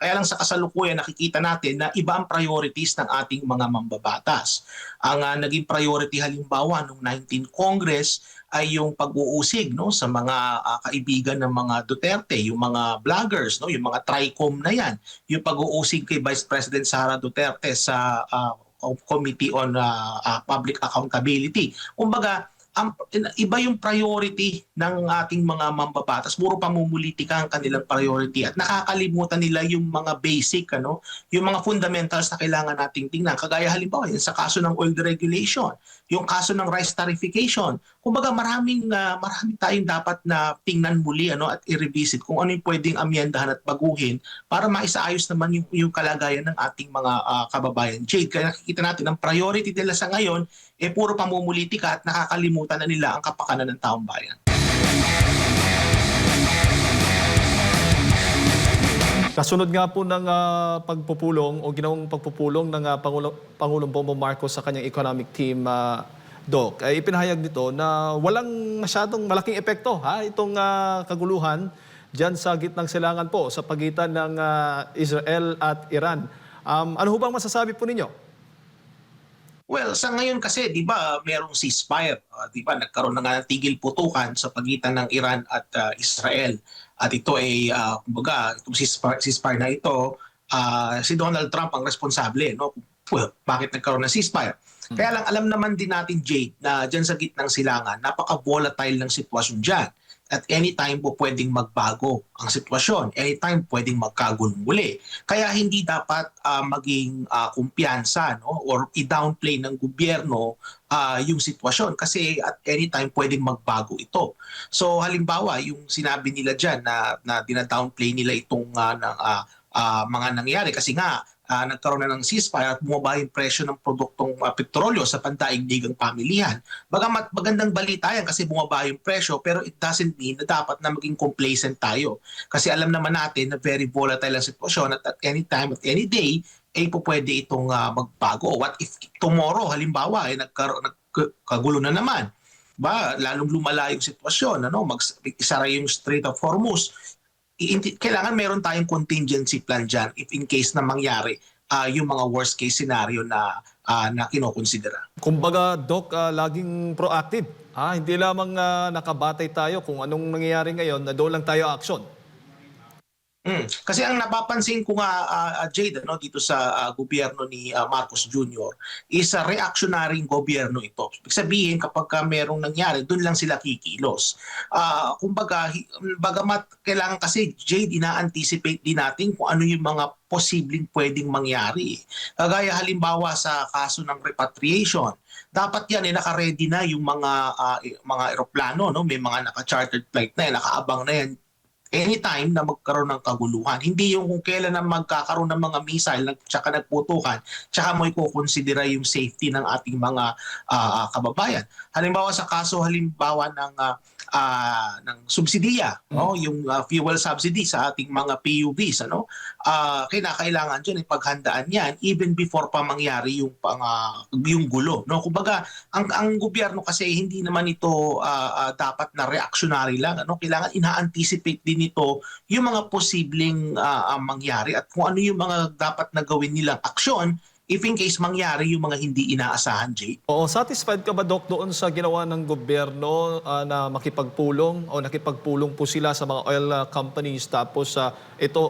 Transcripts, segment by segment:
Kaya lang sa kasalukuyan nakikita natin na iba ang priorities ng ating mga mambabatas. Ang naging priority halimbawa nung 19th Congress ay yung pag-uusig, no, sa mga kaibigan ng mga Duterte, yung mga vloggers, no, yung mga TRICOM na yan, yung pag-uusig kay Vice President Sara Duterte sa Committee on Public Accountability. Kumbaga, iba yung priority ng ating mga mambabatas. Puro pamumulitika ang kanilang priority at nakakalimutan nila yung mga basic, yung mga fundamentals na kailangan nating tingnan. Kagaya halimbawa, yung sa kaso ng oil deregulation, yung kaso ng rice tariffication. Kumbaga maraming tayong dapat na tingnan muli at i-revisit kung ano yung pwedeng amyendahan at baguhin para maisaayos naman yung kalagayan ng ating mga kababayan. Jade, kaya nakikita natin ang priority nila sa ngayon puro pamumulitika at nakakalimutan na nila ang kapakanan ng taong bayan. Kasunod nga po ng pagpupulong o ginawang pagpupulong ng Pangulong Bongbong Marcos sa kanyang economic team, Doc, ay ipinahayag nito na walang masyadong malaking epekto itong kaguluhan dyan sa gitnang silangan po sa pagitan ng Israel at Iran. Ano ho bang masasabi po ninyo? Well, sa ngayon kasi, di ba, merong ceasefire. Di ba, nagkaroon na nga ng tigil-putukan sa pagitan ng Iran at Israel. At ito ay, kumbaga, itong ceasefire na ito, si Donald Trump ang responsable, no? Well, bakit nagkaroon ng ceasefire? Kaya lang, alam naman din natin, Jade, na dyan sa gitnang silangan, napaka-volatile ng sitwasyon dyan. At anytime po pwedeng magbago ang sitwasyon. Anytime pwedeng magkagulong muli. Kaya hindi dapat maging kumpiyansa, no, or i-downplay ng gobyerno yung sitwasyon. Kasi at anytime pwedeng magbago ito. So halimbawa, yung sinabi nila dyan na dina-downplay nila itong mga nangyari. Kasi nga, nagkaroon na ng ceasefire at bumaba yung presyo ng produktong petrolyo sa pandaigdigang pamilihan. Bagamat magandang balita yan kasi bumaba yung presyo, pero it doesn't mean na dapat na maging complacent tayo. Kasi alam naman natin na very volatile ang sitwasyon at any time, at any day, po pwede itong magbago. What if tomorrow, halimbawa, nagkagulo na naman? Lalong lumala yung sitwasyon, isara yung Strait of Hormuz. Kailangan meron tayong contingency plan dyan if in case na mangyari yung mga worst case scenario na kinokonsidera. Kumbaga, Doc, laging proactive. Hindi lamang nakabatay tayo kung anong nangyayari ngayon na doon lang tayo action. Kasi ang napapansin ko nga, Jade, dito sa gobyerno ni Marcos Jr. is a reactionary gobyerno ito. Ibig sabihin, kapag merong nangyari, doon lang sila kikilos. Kumbaga, bagamat kailangan kasi, Jade, ina-anticipate din natin kung ano yung mga posibleng pwedeng mangyari. Kagaya halimbawa sa kaso ng repatriation, dapat yan naka-ready na yung mga eroplano, may mga naka-chartered flight na yan, nakaabang na yan anytime na magkaroon ng kaguluhan. Hindi yung kung kailan na magkakaroon ng mga missile tsaka nagputukan, tsaka mo ikukonsidera yung safety ng ating mga kababayan. Halimbawa sa kaso ng subsidiya, yung fuel subsidy sa ating mga PUVs, kinakailangan dyan ipaghandaan yan even before pa mangyari yung gulo. Kumbaga, ang gobyerno kasi hindi naman ito dapat na reactionary lang. Kailangan ina-anticipate din ito yung mga posibleng mangyari at kung ano yung mga dapat na gawin nilang aksyon if in case mangyari yung mga hindi inaasahan, Jay. Oo, satisfied ka ba, Doc, doon sa ginawa ng gobyerno na makipagpulong o nakipagpulong po sila sa mga oil companies tapos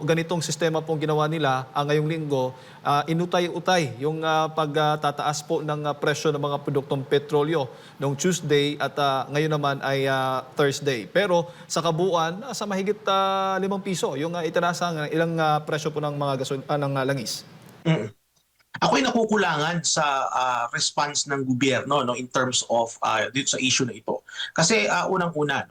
ganitong sistema pong ginawa nila ngayong linggo, inutay-utay yung pagtataas po ng presyo ng mga produktong petrolyo noong Tuesday at ngayon naman ay Thursday. Pero sa kabuuan, sa mahigit 5 piso yung itinasa ilang presyo po ng mga ng langis. Ako'y nakukulangan sa response ng gobyerno in terms of dito sa issue na ito. Kasi unang-una,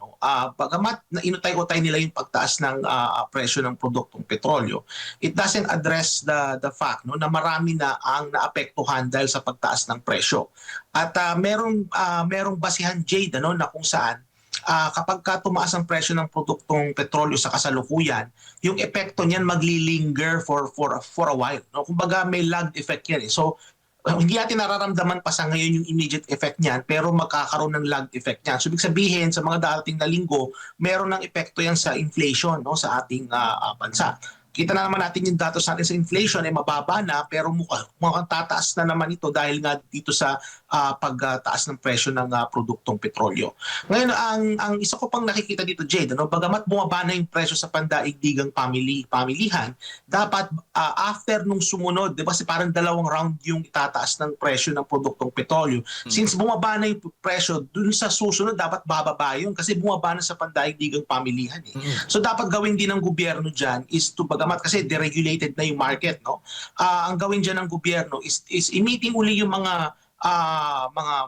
bagamat na inutay-utay nila yung pagtaas ng presyo ng produktong petrolyo, it doesn't address the fact na marami na ang naapektuhan dahil sa pagtaas ng presyo. At merong basihan, Jade, na kung saan kapag tumaas ang presyo ng produktong petrolyo sa kasalukuyan, yung epekto niyan maglilinger for a while. Kumbaga may lag effect yan. So hindi natin nararamdaman pa sa ngayon yung immediate effect niyan, pero magkakaroon ng lag effect niyan. So ibig sabihin, sa mga darating na linggo, meron ng epekto yan sa inflation sa ating bansa. kita na naman natin yung datos natin sa inflation ay mababa na, pero mukhang tataas na naman ito dahil nga dito sa pagtaas ng presyo ng produktong petrolyo. Ngayon, ang isa ko pang nakikita dito, Jade, bagamat bumaba na yung presyo sa pandaigdigang pamilihan, dapat after nung sumunod, di ba, kasi parang dalawang round yung itataas ng presyo ng produktong petrolyo. Since bumaba na yung presyo, dun sa susunod dapat bababa yun kasi bumaba na sa pandaigdigang pamilihan. So dapat gawin din ng gobyerno dyan is to, bagamat kasi deregulated na yung market, no? Ang gawin dyan ng gobyerno is i-meeting uli yung mga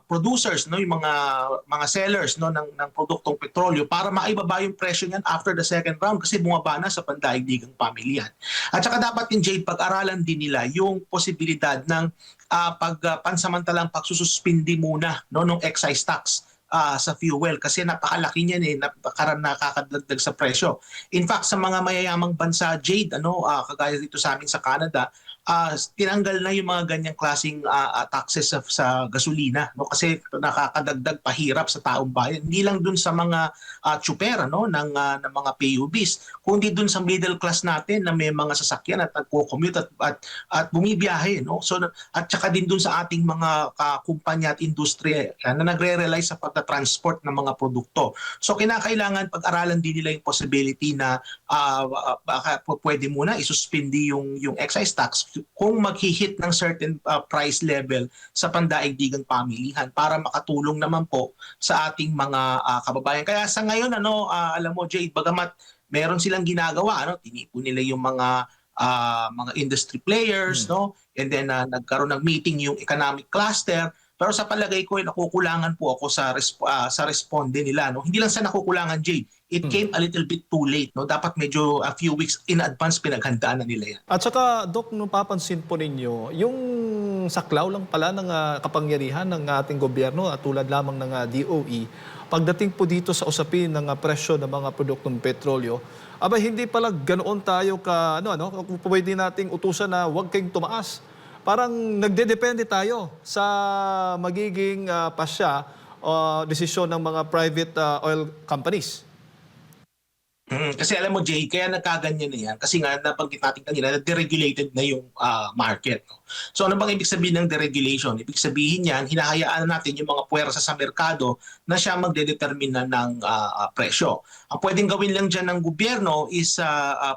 producers, no, yung mga sellers, no, ng produktong petrolyo para maibaba yung presyo niyan after the second round kasi bumaba na sa pandaigdigang pamilihan. At saka dapat din, Jade, pag-aralan din nila yung posibilidad ng pansamantalang pagsususpindi muna, no, ng excise tax sa fuel kasi napakalaki niyan, nakakadagdag sa presyo. In fact, sa mga mayayamang bansa, Jade, kagaya dito sa amin sa Canada, tinanggal na yung mga ganyang klaseng taxes sa gasolina, no, kasi nakakadagdag pahirap sa taong bayan, hindi lang dun sa mga tsuper, no, ng mga PUBs, kundi dun sa middle class natin na may mga sasakyan at nagko-commute at bumibiyahe, no. So at saka din dun sa ating mga kumpanya at industriya na nagre-rely sa pagta-transport ng mga produkto. So kinakailangan pag-aralan din nila yung possibility na baka pwede muna isuspindi yung excise tax kung maghihit ng certain price level sa pandaigdigang pamilihan para makatulong naman po sa ating mga kababayan. Kaya sa ngayon, alam mo, Jay, bagamat meron silang ginagawa, tinipon nila yung mga industry players, no, and then nagkaroon ng meeting yung economic cluster. Pero sa palagay ko, nakukulangan po ako sa responde nila, no. Hindi lang sa nakukulangan, Jay, it came a little bit too late, no. Dapat medyo a few weeks in advance pinaghandaan na nila yan. At saka, Doc, nung papansin po ninyo, yung saklaw lang pala ng kapangyarihan ng ating gobyerno at tulad lamang ng DOE, pagdating po dito sa usapin ng presyo ng mga produktong petrolyo, hindi pala ganoon tayo pwede nating utusan na huwag kayong tumaas. Parang nagdedepende tayo sa magiging pasya o desisyon ng mga private oil companies. Kasi alam mo, Jay, kaya nagkaganyan na yan kasi nga nabanggit natin kanina na deregulated na yung market, no? So ano bang ibig sabihin ng deregulation? Ibig sabihin yan, hinahayaan natin yung mga puwersa sa merkado na siya magdedetermina ng presyo. Ang pwedeng gawin lang dyan ng gobyerno is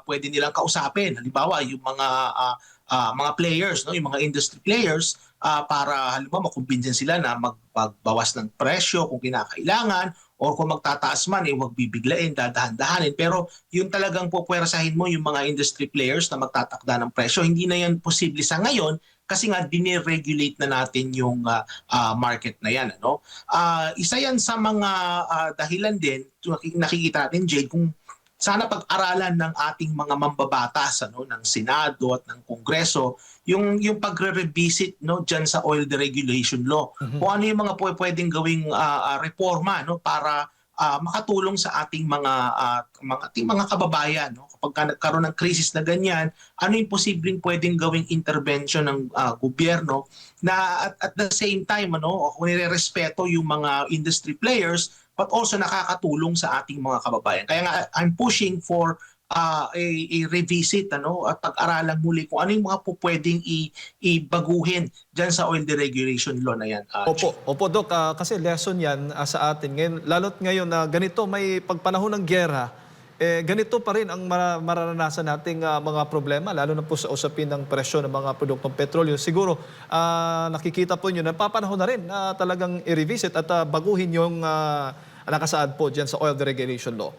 pwede nilang kausapin. Halimbawa, yung mga players, no, yung mga industry players, para halimbawa makumbinsin sila na magbawas ng presyo kung kinakailangan, or kung magtataas man, huwag bibiglain, dadahan-dahanin. Pero yung talagang pupwersahin mo yung mga industry players na magtatakda ng presyo, hindi na yan posible sa ngayon kasi nga diniregulate na natin yung market na yan. Isa yan sa mga dahilan din, nakikita natin, Jade, kung sana pag-aralan ng ating mga mambabatas, ng Senado at ng Kongreso, yung pagre-revisit, dyan sa oil deregulation law. Kung ano yung mga pwedeng gawing reforma, para makatulong sa ating mga kababayan, kapag nagkaroon ng krisis na ganyan, ano yung posibleng pwedeng gawing intervention ng gobyerno na at the same time, kung nire-respeto yung mga industry players, but also nakakatulong sa ating mga kababayan. Kaya nga, I'm pushing for a revisit, at pag-aralan muli kung ano yung mga pwedeng ibaguhin dyan sa oil deregulation law na yan. Opo, Doc. Kasi lesson yan sa atin. Ngayon, lalo't ngayon na ganito, may pagpanahon ng gyera, ganito pa rin ang mararanasan nating mga problema, lalo na po sa usapin ng presyo ng mga produktong petrolyo. Siguro, nakikita po nyo na papanahon na rin na talagang i-revisit at baguhin yung nakasaad po dyan sa oil deregulation law.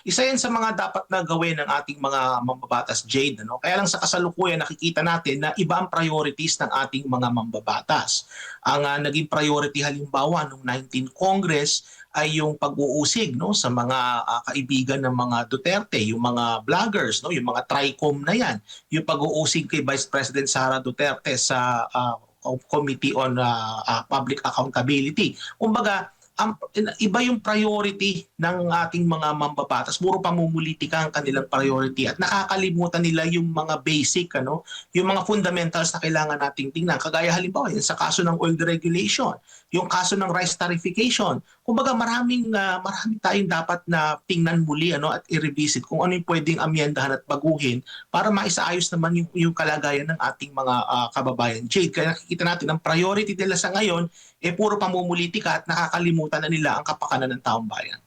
Isa yan sa mga dapat na gawin ng ating mga mambabatas, Jade. Kaya lang sa kasalukuyan nakikita natin na iba ang priorities ng ating mga mambabatas. Ang naging priority halimbawa noong 19th Congress ay yung pag-uusig, sa mga kaibigan ng mga Duterte, yung mga vloggers, yung mga TRICOM na yan, yung pag-uusig kay Vice President Sara Duterte sa Committee on Public Accountability. Kumbaga, iba yung priority ng ating mga mambabatas. Puro pamumulitika ang kanilang priority at nakakalimutan nila yung mga basic, yung mga fundamentals na kailangan nating tingnan. Kagaya halimbawa, yung sa kaso ng oil deregulation, yung kaso ng rice tariffication, kumbaga marami tayong dapat na tingnan muli at i-revisit kung ano yung pwedeng amyendahan at baguhin para maisaayos naman yung kalagayan ng ating mga kababayan. Jade, kaya nakikita natin ang priority nila sa ngayon puro pamumulitika at nakakalimutan na nila ang kapakanan ng taong bayan.